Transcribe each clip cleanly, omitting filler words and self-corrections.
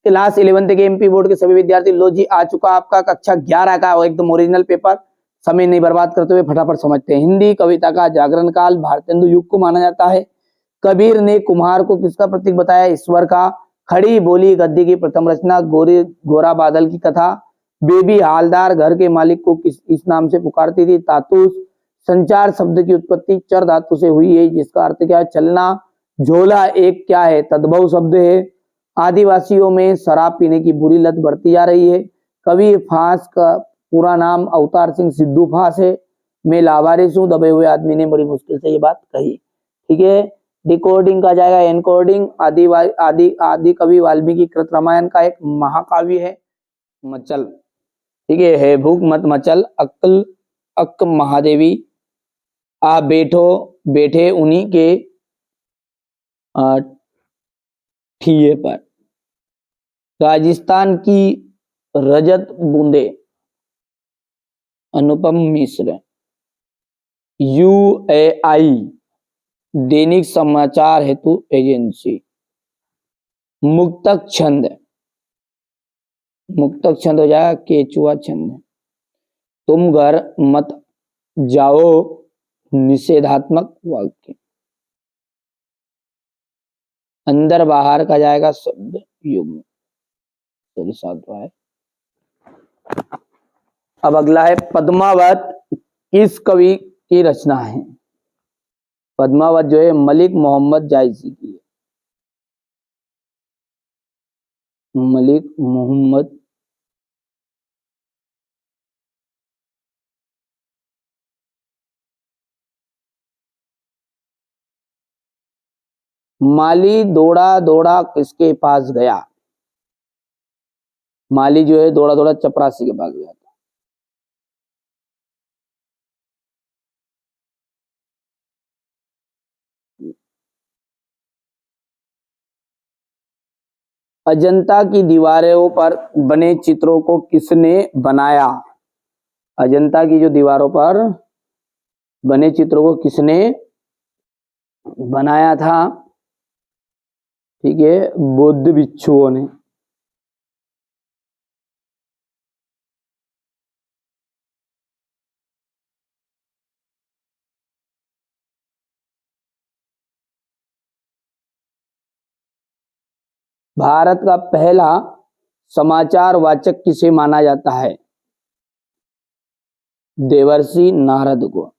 Class 11 के MP board के सभी विद्यार्थी, लो जी आ चुका आपका कक्षा 11 का एकदम ओरिजिनल पेपर। समय नहीं बर्बाद करते हुए फटाफट समझते हैं। हिंदी कविता का जागरण काल भारतेंदु युग को माना जाता है। कबीर ने कुम्हार को किसका प्रतीक बताया? ईश्वर का। खड़ी बोली गद्य की प्रथम रचना गोरा बादल की कथा। बेबी हालदार घर के मालिक को इस नाम से पुकारती थी? तातुस। संचार शब्द की उत्पत्ति चर धातु से हुई है, जिसका अर्थ क्या है? चलना। झोला एक क्या है? तद्भव शब्द है। आदिवासियों में शराब पीने की बुरी लत बढ़ती जा रही है। कबीर फांस का पूरा नाम अवतार सिंह सिद्धू फांस है। मैं लावारिस हूँ, दबे हुए आदमी ने बड़ी मुश्किल से ये बात कही। ठीक है। डिकोडिंग का जाएगा एनकोडिंग। आदि कवि वाल्मीकि कृत रामायण का एक महाकाव्य है। मचल, ठीक है भूख मत मचल, अक्ल अक महादेवी, आ बैठो बैठे उन्हीं के ठिये पर। राजस्थान की रजत बूंदे, अनुपम मिश्र। UAI दैनिक समाचार हेतु एजेंसी। मुक्तक छंद, मुक्तक छंद हो जाएगा केचुआ छंद। तुम घर मत जाओ, निषेधात्मक वाक्य। अंदर बाहर का जाएगा शब्द युग्म। है। अब अगला है पद्मावत किस कवि की रचना है? पद्मावत जो है मलिक मोहम्मद जायसी की है। मलिक मोहम्मद माली दौड़ा दौड़ा किसके पास गया? माली जो है दौड़ा दौड़ा चपरासी के पास गया था। अजंता की दीवारों पर बने चित्रों को किसने बनाया? अजंता की जो दीवारों पर बने चित्रों को किसने बनाया था? ठीक है, बौद्ध भिक्षुओं ने। भारत का पहला समाचार वाचक किसे माना जाता है? देवर्षि नारद को।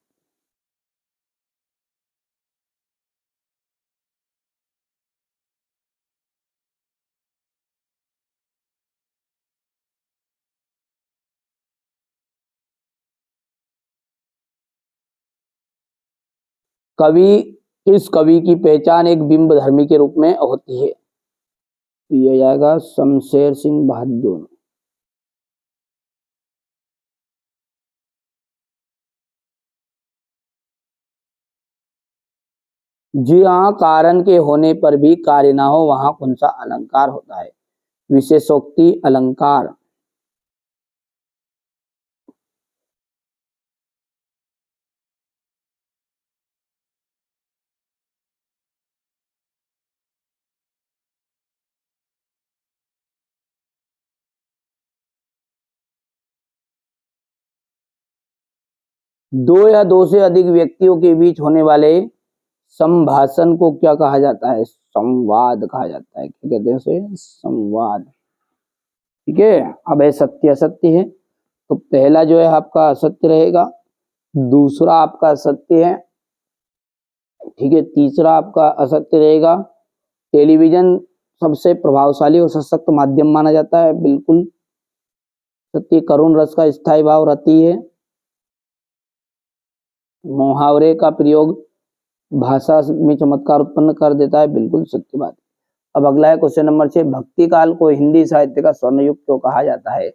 कवि किस कवि की पहचान एक बिंब धर्मी के रूप में होती है? ये जाएगा शमशेर सिंह बहादुर। जी हाँ, कारण के होने पर भी कार्य ना हो वहां कौन सा अलंकार होता है? विशेषोक्ति अलंकार। दो या दो से अधिक व्यक्तियों के बीच होने वाले संभाषण को क्या कहा जाता है? संवाद कहा जाता है। क्या कहते हैं उसे? संवाद। ठीक है। अब है सत्य असत्य है, तो पहला जो है आपका असत्य रहेगा, दूसरा आपका सत्य है। ठीक है, तीसरा आपका असत्य रहेगा। टेलीविजन सबसे प्रभावशाली और सशक्त माध्यम माना जाता है, बिल्कुल सत्य। करुण रस का स्थायी भाव रति है। मुहावरे का प्रयोग भाषा में चमत्कार उत्पन्न कर देता है, बिल्कुल सत्य बात। अब अगला है क्वेश्चन नंबर 6, भक्ति काल को हिंदी साहित्य का स्वर्ण युग क्यों कहा जाता है?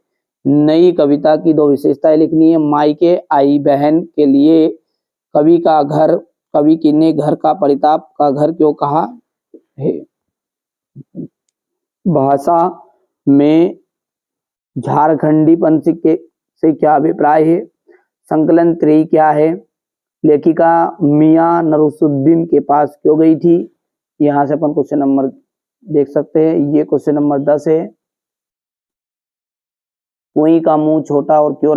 नई कविता की दो विशेषताएं लिखनी है। मायके आई बहन के लिए कवि का घर, कवि की ने घर का परिताप का घर क्यों कहा है? भाषा में झारखंडीपन से क्या अभिप्राय है? संकलन त्रयी क्या है? लेखिका मियां नरुसुद्दीन के पास क्यों गई थी? यहाँ से अपन क्वेश्चन नंबर देख सकते हैं। ये क्वेश्चन नंबर 10 है। कुएं का मुंह छोटा और क्यों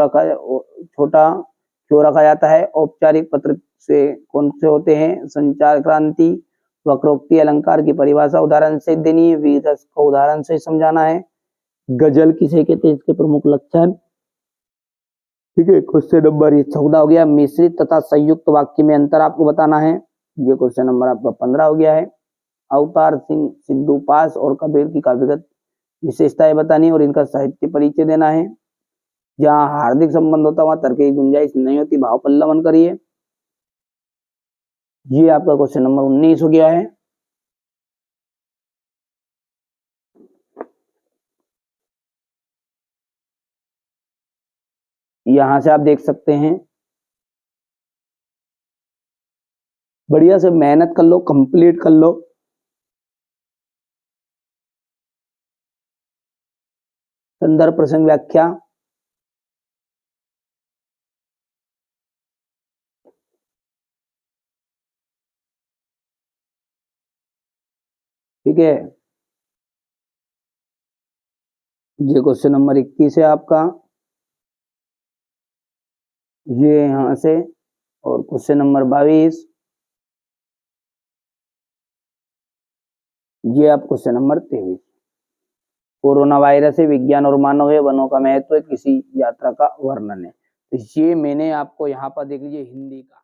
रखा जाता है? औपचारिक पत्र से कौन से होते हैं? संचार क्रांति, वक्रोक्ति, अलंकार की परिभाषा उदाहरण से देनी है, वीर रस को उदाहरण से समझाना है, गजल किसे कहते हैं, इसके प्रमुख लक्षण। ठीक है, क्वेश्चन नंबर ये 14 हो गया। मिश्रित तथा संयुक्त वाक्य में अंतर आपको बताना है, ये क्वेश्चन नंबर आपका 15 हो गया है। अवतार सिंह सिद्धू पास और कबीर की काव्यगत विशेषताएं बतानी और इनका साहित्य परिचय देना है। जहां हार्दिक संबंध होता वहां तर्क की गुंजाइश नहीं होती, भाव पल्लवन करिए। ये आपका क्वेश्चन नंबर 19 हो गया है। यहां से आप देख सकते हैं, बढ़िया से मेहनत कर लो, कंप्लीट कर लो। संदर्भ प्रसंग व्याख्या, ठीक है। ये क्वेश्चन नंबर 21 है आपका, ये यहां से। और क्वेश्चन नंबर 22, ये आप क्वेश्चन नंबर 23। कोरोना वायरस है, विज्ञान और मानव है, वनों का महत्व है, किसी यात्रा का वर्णन है। तो ये मैंने आपको यहाँ पर देख लीजिए हिंदी का